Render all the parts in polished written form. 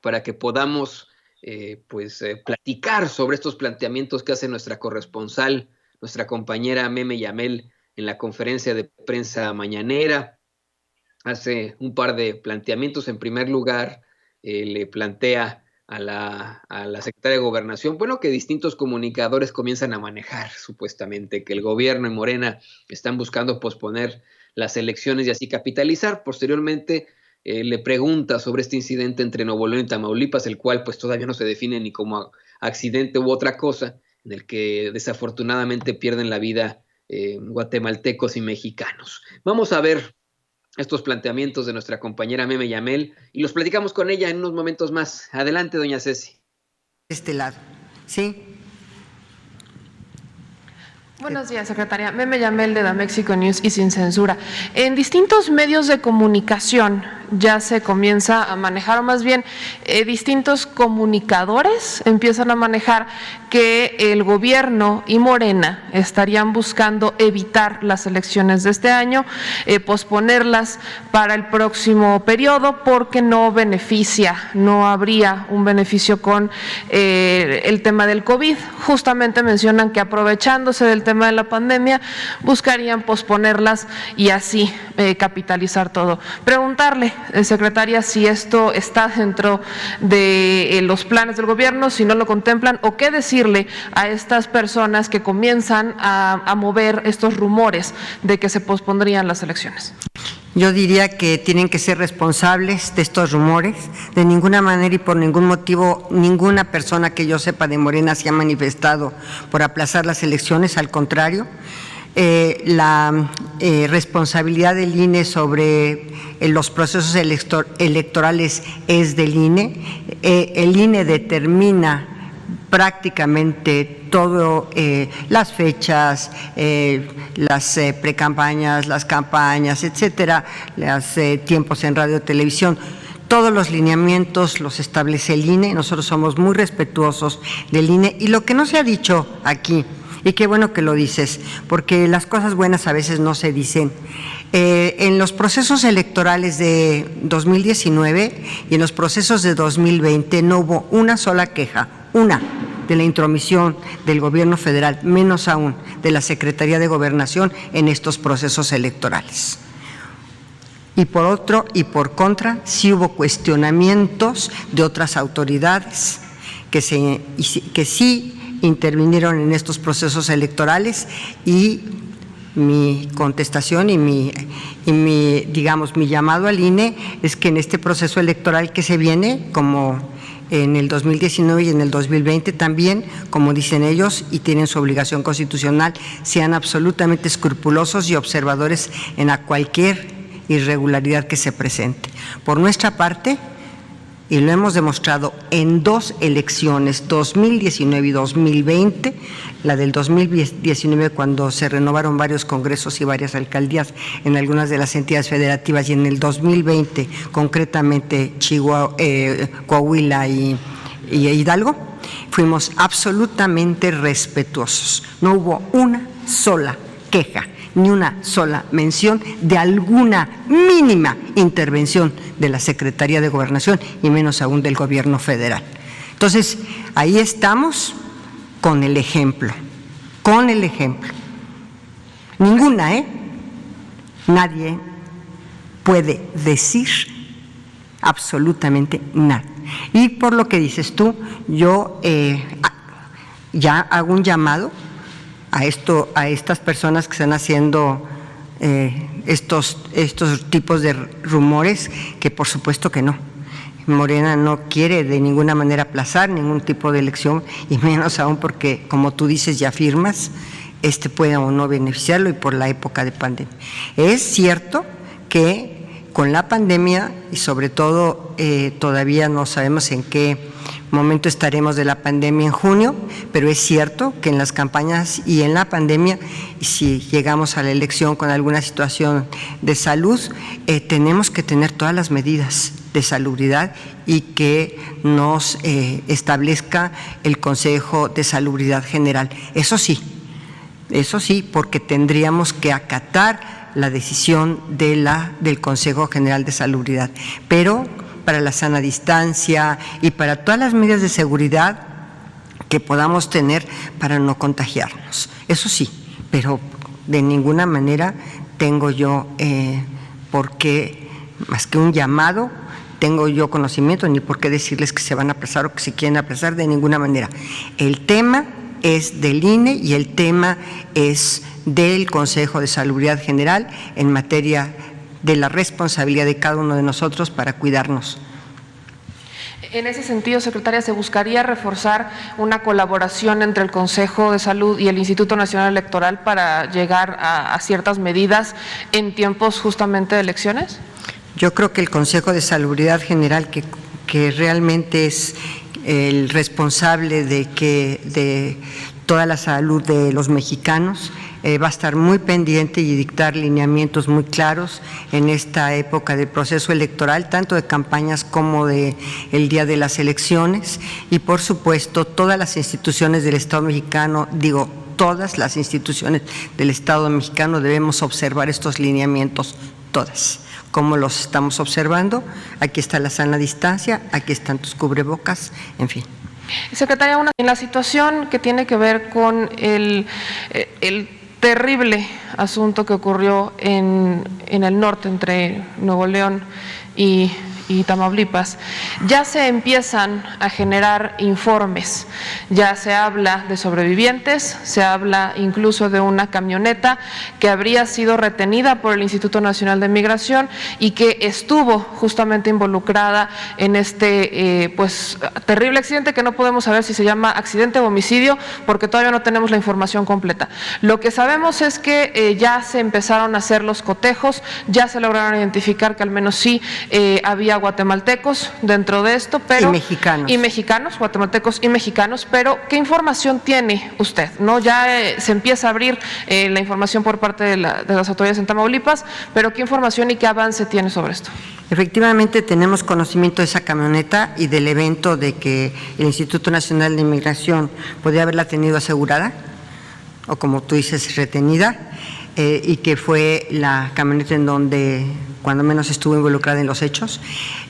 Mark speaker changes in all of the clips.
Speaker 1: para que podamos platicar sobre estos planteamientos que hace nuestra corresponsal, nuestra compañera Meme Yamel, en la conferencia de prensa mañanera. Hace un par de planteamientos. En primer lugar, le plantea a la secretaria de Gobernación, bueno, que distintos comunicadores comienzan a manejar, supuestamente, que el gobierno y Morena están buscando posponer las elecciones y así capitalizar. Posteriormente, le pregunta sobre este incidente entre Nuevo León y Tamaulipas, el cual pues todavía no se define ni como accidente u otra cosa, en el que desafortunadamente pierden la vida guatemaltecos y mexicanos. Vamos a ver estos planteamientos de nuestra compañera Meme Yamel y los platicamos con ella en unos momentos más. Adelante, doña Ceci.
Speaker 2: Este lado, ¿sí?
Speaker 3: Buenos días, secretaria. Meme Yamel de Da Mexico News y Sin Censura. En distintos medios de comunicación ya se comienza a manejar, o más bien distintos comunicadores empiezan a manejar que el gobierno y Morena estarían buscando evitar las elecciones de este año, posponerlas para el próximo periodo porque no beneficia, no habría un beneficio con el tema del COVID. Justamente mencionan que aprovechándose del tema de la pandemia buscarían posponerlas y así capitalizar todo. Preguntarle, secretaria, si esto está dentro de los planes del gobierno, si no lo contemplan, o qué decirle a estas personas que comienzan a mover estos rumores de que se pospondrían las elecciones.
Speaker 2: Yo diría que tienen que ser responsables de estos rumores. De ninguna manera y por ningún motivo, ninguna persona que yo sepa de Morena se ha manifestado por aplazar las elecciones, al contrario. La responsabilidad del INE sobre los procesos electorales es del INE. El INE determina prácticamente todo, las fechas, las precampañas, las campañas, etcétera, los tiempos en radio y televisión. Todos los lineamientos los establece el INE. Nosotros somos muy respetuosos del INE. Y lo que no se ha dicho aquí, y qué bueno que lo dices, porque las cosas buenas a veces no se dicen. En los procesos electorales de 2019 y en los procesos de 2020 no hubo una sola queja, una, de la intromisión del gobierno federal, menos aún de la Secretaría de Gobernación en estos procesos electorales. Y por otro y por contra, sí hubo cuestionamientos de otras autoridades que sí intervinieron en estos procesos electorales, y mi contestación y mi llamado al INE es que en este proceso electoral que se viene, como en el 2019 y en el 2020 también, como dicen ellos y tienen su obligación constitucional, sean absolutamente escrupulosos y observadores en cualquier irregularidad que se presente. Por nuestra parte, y lo hemos demostrado en dos elecciones, 2019 y 2020, la del 2019 cuando se renovaron varios congresos y varias alcaldías en algunas de las entidades federativas, y en el 2020 concretamente Coahuila y Hidalgo, fuimos absolutamente respetuosos. No hubo una sola queja, ni una sola mención de alguna mínima intervención de la Secretaría de Gobernación y menos aún del gobierno federal. Entonces, ahí estamos con el ejemplo, Ninguna, nadie puede decir absolutamente nada. Y por lo que dices tú, yo ya hago un llamado a estas personas que están haciendo estos tipos de rumores, que por supuesto que no. Morena no quiere de ninguna manera aplazar ningún tipo de elección, y menos aún porque, como tú dices y afirmas, pueda o no beneficiarlo, y por la época de pandemia. Es cierto que con la pandemia, y sobre todo todavía no sabemos en qué momento estaremos de la pandemia en junio, pero es cierto que en las campañas y en la pandemia, si llegamos a la elección con alguna situación de salud, tenemos que tener todas las medidas de salubridad y que nos establezca el Consejo de Salubridad General. Eso sí, porque tendríamos que acatar la decisión del Consejo General de Salubridad, pero para la sana distancia y para todas las medidas de seguridad que podamos tener para no contagiarnos. Eso sí, pero de ninguna manera tengo yo por qué, más que un llamado, tengo yo conocimiento ni por qué decirles que se van a aplazar o que se quieren aplazar, de ninguna manera. El tema es del INE y el tema es del Consejo de Salubridad General en materia de la responsabilidad de cada uno de nosotros para cuidarnos.
Speaker 3: En ese sentido, secretaria, ¿se buscaría reforzar una colaboración entre el Consejo de Salud y el Instituto Nacional Electoral para llegar a ciertas medidas en tiempos justamente de elecciones?
Speaker 2: Yo creo que el Consejo de Salubridad General, que realmente es el responsable de toda la salud de los mexicanos, va a estar muy pendiente y dictar lineamientos muy claros en esta época del proceso electoral, tanto de campañas como de el día de las elecciones, y por supuesto todas las instituciones del Estado mexicano, todas las instituciones del Estado mexicano debemos observar estos lineamientos, todas. ¿Cómo los estamos observando? Aquí está la sana distancia, aquí están tus cubrebocas, en fin.
Speaker 3: Secretaria, en la situación que tiene que ver con el terrible asunto que ocurrió en el norte entre Nuevo León y Tamaulipas, ya se empiezan a generar informes, ya se habla de sobrevivientes, se habla incluso de una camioneta que habría sido retenida por el Instituto Nacional de Migración y que estuvo justamente involucrada en este terrible accidente que no podemos saber si se llama accidente o homicidio porque todavía no tenemos la información completa. Lo que sabemos es que ya se empezaron a hacer los cotejos, ya se lograron identificar que al menos sí había guatemaltecos dentro de esto, pero
Speaker 2: y
Speaker 3: mexicanos, guatemaltecos y mexicanos, pero ¿qué información tiene usted? ¿No? Ya se empieza a abrir la información por parte de las autoridades en Tamaulipas, pero ¿qué información y qué avance tiene sobre esto?
Speaker 2: Efectivamente tenemos conocimiento de esa camioneta y del evento de que el Instituto Nacional de Inmigración podía haberla tenido asegurada, o como tú dices, retenida, y que fue la camioneta en donde cuando menos estuvo involucrada en los hechos,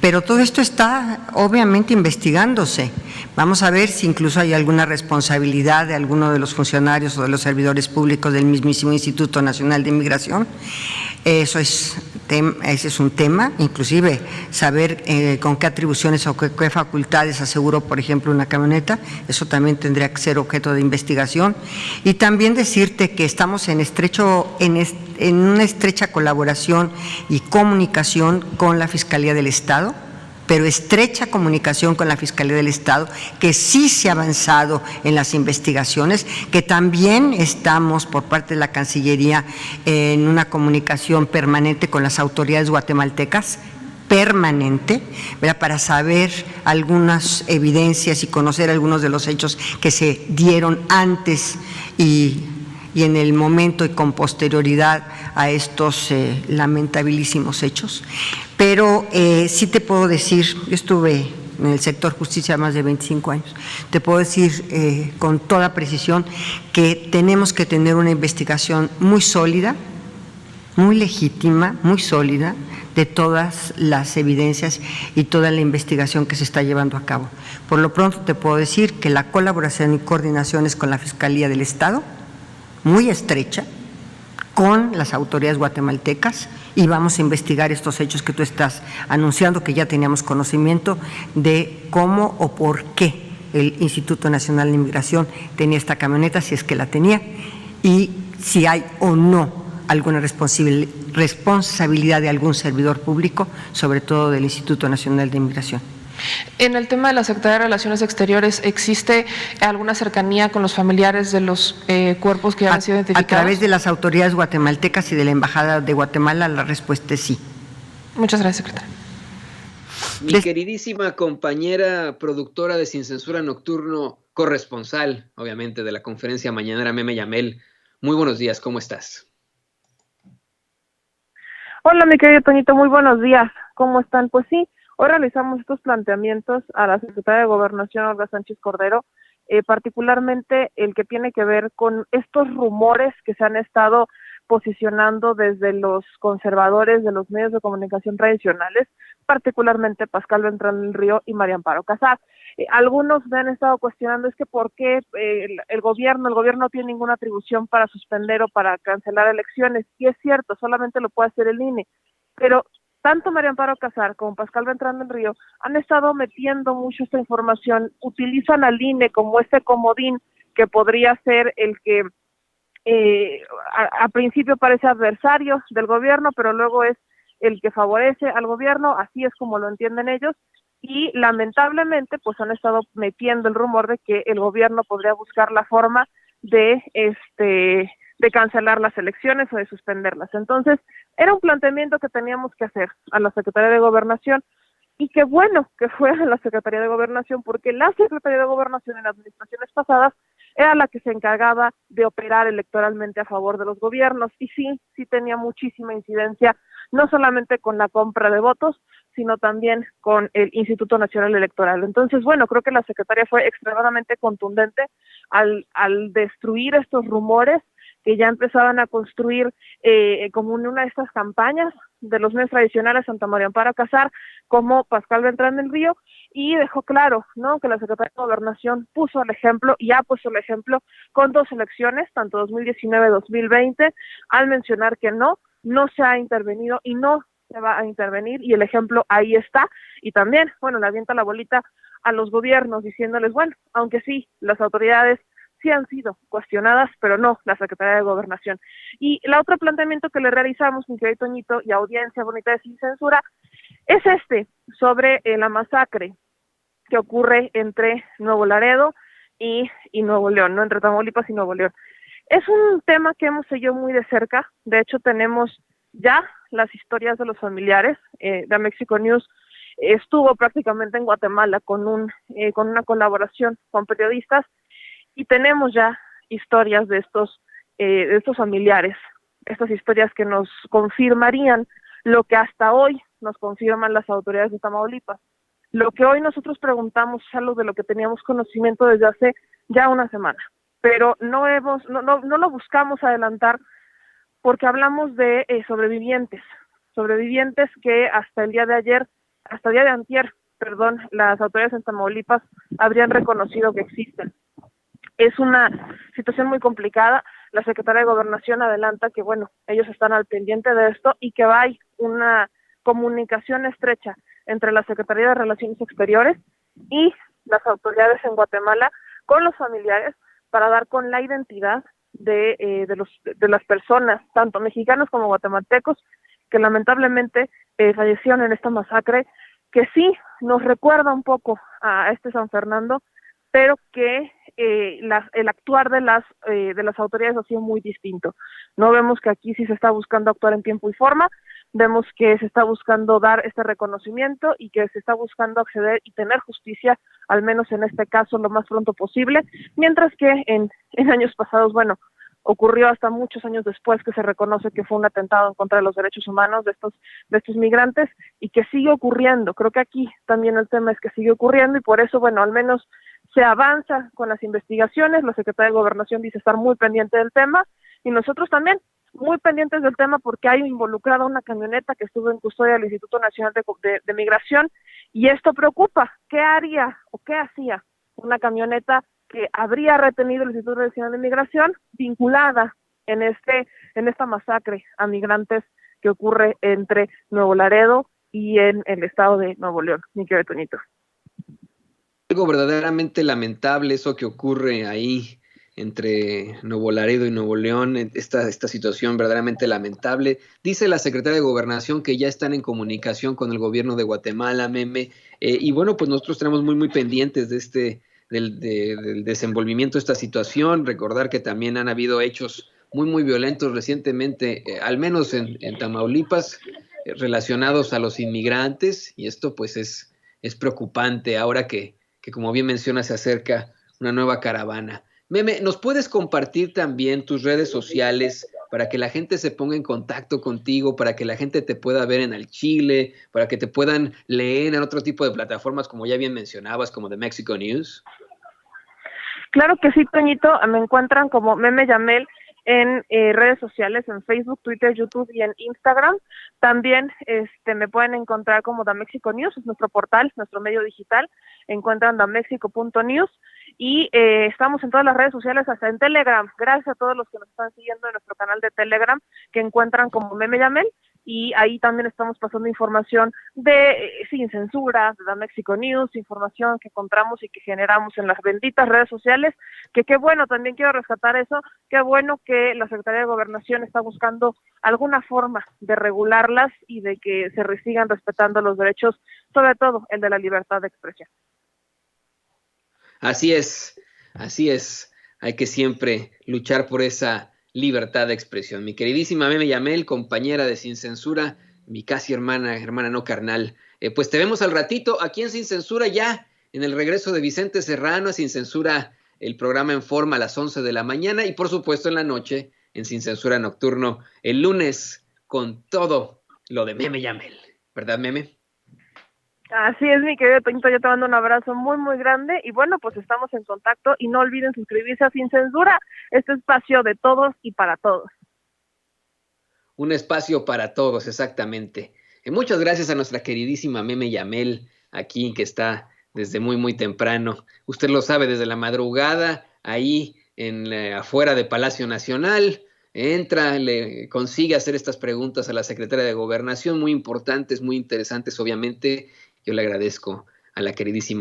Speaker 2: pero todo esto está obviamente investigándose. Vamos a ver si incluso hay alguna responsabilidad de alguno de los funcionarios o de los servidores públicos del mismísimo Instituto Nacional de Inmigración. Ese es un tema, inclusive saber con qué atribuciones o qué facultades aseguró, por ejemplo, una camioneta, eso también tendría que ser objeto de investigación. Y también decirte que estamos en una estrecha colaboración y comunicación con la Fiscalía del Estado, pero estrecha comunicación con la Fiscalía del Estado, que sí se ha avanzado en las investigaciones, que también estamos por parte de la Cancillería en una comunicación permanente con las autoridades guatemaltecas, permanente, ¿verdad?, para saber algunas evidencias y conocer algunos de los hechos que se dieron antes y en el momento y con posterioridad a estos lamentabilísimos hechos. Pero sí te puedo decir, yo estuve en el sector justicia más de 25 años, te puedo decir con toda precisión que tenemos que tener una investigación muy sólida, muy legítima, muy sólida, de todas las evidencias y toda la investigación que se está llevando a cabo. Por lo pronto te puedo decir que la colaboración y coordinación es con la Fiscalía del Estado, muy estrecha, con las autoridades guatemaltecas, y vamos a investigar estos hechos que tú estás anunciando, que ya teníamos conocimiento de cómo o por qué el Instituto Nacional de Inmigración tenía esta camioneta, si es que la tenía, y si hay o no alguna responsabilidad de algún servidor público, sobre todo del Instituto Nacional de Inmigración.
Speaker 3: En el tema de la Secretaría de Relaciones Exteriores, ¿existe alguna cercanía con los familiares de los cuerpos que han sido identificados?
Speaker 2: A través de las autoridades guatemaltecas y de la Embajada de Guatemala, la respuesta es sí.
Speaker 3: Muchas gracias, secretaria.
Speaker 1: Mi queridísima compañera productora de Sin Censura Nocturno, corresponsal, obviamente, de la conferencia mañanera, Meme Yamel, muy buenos días, ¿cómo estás?
Speaker 4: Hola, mi querido Toñito, muy buenos días, ¿cómo están? Pues sí, hoy realizamos estos planteamientos a la secretaria de Gobernación, Olga Sánchez Cordero, particularmente el que tiene que ver con estos rumores que se han estado posicionando desde los conservadores de los medios de comunicación tradicionales, particularmente Pascal Beltrán del Río y María Amparo Casar. Algunos me han estado cuestionando es que por qué el gobierno no tiene ninguna atribución para suspender o para cancelar elecciones, y es cierto, solamente lo puede hacer el INE, pero tanto María Amparo Casar como Pascal Beltrán del Río han estado metiendo mucho esta información, utilizan al INE como este comodín que podría ser el que a principio parece adversario del gobierno, pero luego es el que favorece al gobierno, así es como lo entienden ellos, y lamentablemente pues han estado metiendo el rumor de que el gobierno podría buscar la forma de cancelar las elecciones o de suspenderlas. Entonces, era un planteamiento que teníamos que hacer a la Secretaría de Gobernación, y qué bueno que fue a la Secretaría de Gobernación, porque la Secretaría de Gobernación en administraciones pasadas era la que se encargaba de operar electoralmente a favor de los gobiernos, y sí tenía muchísima incidencia, no solamente con la compra de votos, sino también con el Instituto Nacional Electoral. Entonces, bueno, creo que la Secretaría fue extremadamente contundente al destruir estos rumores que ya empezaban a construir como una de estas campañas de los medios tradicionales, tanto María Amparo Casar como Pascal Beltrán del Río, y dejó claro, ¿no?, que la Secretaría de Gobernación puso el ejemplo y ha puesto el ejemplo con dos elecciones, tanto 2019-2020, al mencionar que no se ha intervenido y no se va a intervenir, y el ejemplo ahí está. Y también, bueno, le avienta la bolita a los gobiernos diciéndoles, bueno, aunque sí, las autoridades sí han sido cuestionadas, pero no la Secretaría de Gobernación. Y el otro planteamiento que le realizamos, mi querido Toñito, y audiencia bonita de Sin Censura, es sobre la masacre que ocurre entre Nuevo Laredo y Nuevo León, ¿no?, entre Tamaulipas y Nuevo León. Es un tema que hemos seguido muy de cerca. De hecho, tenemos ya las historias de los familiares. The Mexico News estuvo prácticamente en Guatemala con una colaboración con periodistas, y tenemos ya historias de estos familiares, estas historias que nos confirmarían lo que hasta hoy nos confirman las autoridades de Tamaulipas. Lo que hoy nosotros preguntamos es algo de lo que teníamos conocimiento desde hace ya una semana, pero no lo buscamos adelantar, porque hablamos de sobrevivientes que hasta el día de antier, las autoridades en Tamaulipas habrían reconocido que existen. Es una situación muy complicada. La Secretaría de Gobernación adelanta que, bueno, ellos están al pendiente de esto y que va a haber una comunicación estrecha entre la Secretaría de Relaciones Exteriores y las autoridades en Guatemala con los familiares para dar con la identidad de las personas, tanto mexicanos como guatemaltecos, que lamentablemente fallecieron en esta masacre, que sí nos recuerda un poco a San Fernando, pero que el actuar de las autoridades ha sido muy distinto. No vemos que aquí sí se está buscando actuar en tiempo y forma, vemos que se está buscando dar este reconocimiento y que se está buscando acceder y tener justicia, al menos en este caso, lo más pronto posible, mientras que en años pasados, bueno, ocurrió hasta muchos años después que se reconoce que fue un atentado en contra de los derechos humanos de estos migrantes, y que sigue ocurriendo. Creo que aquí también el tema es que sigue ocurriendo, y por eso, bueno, al menos se avanza con las investigaciones. La Secretaría de Gobernación dice estar muy pendiente del tema, y nosotros también muy pendientes del tema, porque hay involucrada una camioneta que estuvo en custodia del Instituto Nacional de Migración, y esto preocupa. ¿Qué haría o qué hacía una camioneta que habría retenido el Instituto Nacional de Migración vinculada en esta masacre a migrantes que ocurre entre Nuevo Laredo y en el estado de Nuevo León? Mi querido Toñito.
Speaker 1: Algo verdaderamente lamentable eso que ocurre ahí entre Nuevo Laredo y Nuevo León, esta situación verdaderamente lamentable. Dice la Secretaría de Gobernación que ya están en comunicación con el gobierno de Guatemala, Meme, y bueno, pues nosotros tenemos muy pendientes del desenvolvimiento de esta situación. Recordar que también han habido hechos muy violentos recientemente, al menos en Tamaulipas, relacionados a los inmigrantes, y esto pues es preocupante ahora que como bien menciona se acerca una nueva caravana. Meme, ¿nos puedes compartir también tus redes sociales para que la gente se ponga en contacto contigo, para que la gente te pueda ver en Al Chile, para que te puedan leer en otro tipo de plataformas, como ya bien mencionabas, como The Mexico News?
Speaker 4: Claro que sí, Toñito. Me encuentran como Meme Yamel en redes sociales, en Facebook, Twitter, YouTube y en Instagram. También me pueden encontrar como Damexico News, es nuestro portal, nuestro medio digital. Encuentran damexico.news y estamos en todas las redes sociales, hasta en Telegram. Gracias a todos los que nos están siguiendo en nuestro canal de Telegram, que encuentran como Meme Yamel, y ahí también estamos pasando información de Sin Censura, de Damexico News, información que encontramos y que generamos en las benditas redes sociales, que qué bueno, también quiero rescatar eso, qué bueno que la Secretaría de Gobernación está buscando alguna forma de regularlas y de que se sigan respetando los derechos, sobre todo el de la libertad de expresión.
Speaker 1: Así es, hay que siempre luchar por esa libertad de expresión. Mi queridísima Meme Yamel, compañera de Sin Censura, mi casi hermana no carnal, pues te vemos al ratito aquí en Sin Censura, ya en el regreso de Vicente Serrano a Sin Censura, el programa en forma a las 11 de la mañana y por supuesto en la noche en Sin Censura Nocturno el lunes con todo lo de Meme Yamel, ¿verdad, Meme?
Speaker 4: Así es, mi querido Toñito, yo te mando un abrazo muy, muy grande y bueno, pues estamos en contacto y no olviden suscribirse a Sin Censura, este espacio de todos y para todos.
Speaker 1: Un espacio para todos, exactamente. Muchas gracias a nuestra queridísima Meme Yamel, aquí que está desde muy, muy temprano. Usted lo sabe, desde la madrugada, ahí afuera de Palacio Nacional, entra, le consigue hacer estas preguntas a la secretaria de Gobernación, muy importantes, muy interesantes, obviamente. Yo le agradezco a la queridísima